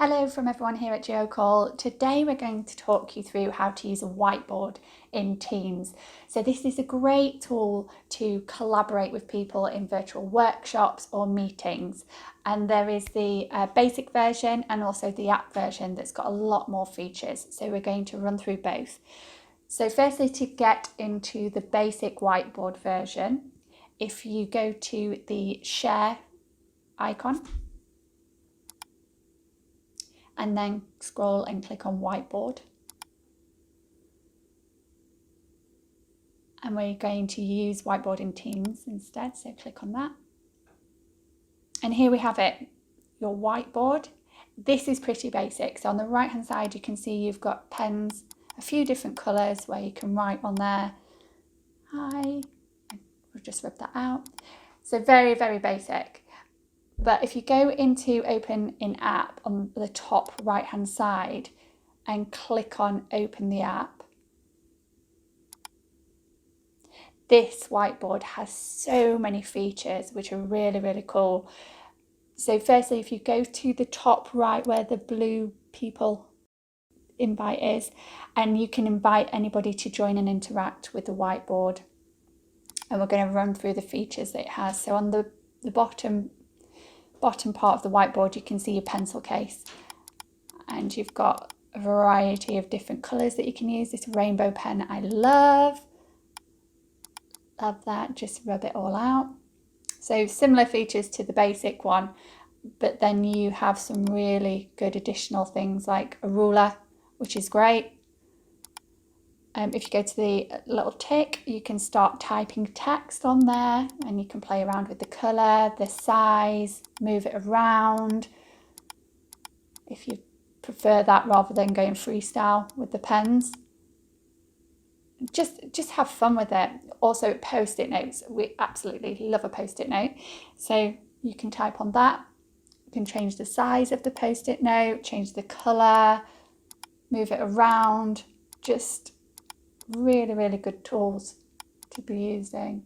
Hello from everyone here at GeoCall. Today we're going to talk you through how to use a whiteboard in Teams. So this is a great tool to collaborate with people in virtual workshops or meetings. And there is the basic version and also the app version that's got a lot more features. So we're going to run through both. So firstly, to get into the basic whiteboard version, if you go to the share icon, and then scroll and click on whiteboard. And we're going to use whiteboard in Teams instead, so click on that. And here we have it, your whiteboard. This is pretty basic. So on the right hand side, you can see you've got pens, a few different colours where you can write on there. Hi, we'll just rub that out. So very, very basic. But if you go into Open in App on the top right hand side and click on Open the app, this whiteboard has so many features which are really, really cool. So firstly, if you go to the top right where the blue people invite is, and you can invite anybody to join and interact with the whiteboard. And we're going to run through the features that it has. So on the bottom part of the whiteboard, you can see your pencil case, and you've got a variety of different colours that you can use. This rainbow pen I love that, just rub it all out. So similar features to the basic one, but then you have some really good additional things like a ruler, which is great. If you go to the little tick, you can start typing text on there, and you can play around with the colour, the size, move it around if you prefer that rather than going freestyle with the pens. Just have fun with it. Also post-it notes, we absolutely love a post-it note. So you can type on that, you can change the size of the post-it note, change the colour, move it around. Just really, really good tools to be using.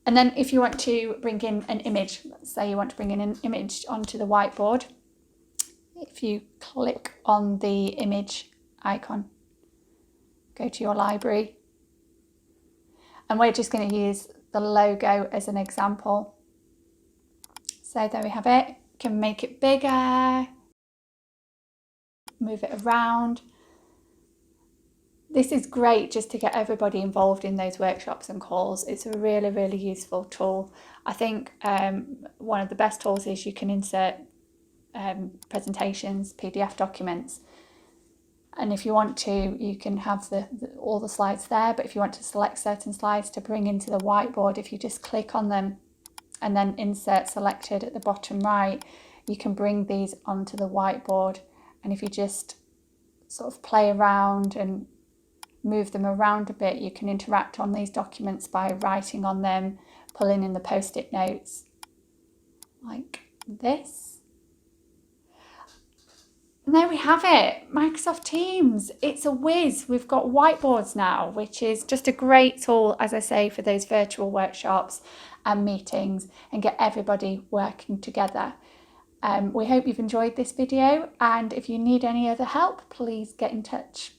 And then if you want to bring in an image, let's say you want to bring in an image onto the whiteboard, if you click on the image icon, go to your library, and we're just going to use the logo as an example. So there we have it. You can make it bigger, move it around. This is great just to get everybody involved in those workshops and calls. It's a really, really useful tool. I think one of the best tools is you can insert presentations, PDF documents. And if you want to, you can have all the slides there. But if you want to select certain slides to bring into the whiteboard, if you just click on them and then insert selected at the bottom right, you can bring these onto the whiteboard. And if you just sort of play around and move them around a bit, you can interact on these documents by writing on them, pulling in the post-it notes like this. And there we have it, Microsoft Teams. It's a whiz. We've got whiteboards now, which is just a great tool, as I say, for those virtual workshops and meetings and get everybody working together. We hope you've enjoyed this video, and if you need any other help, please get in touch.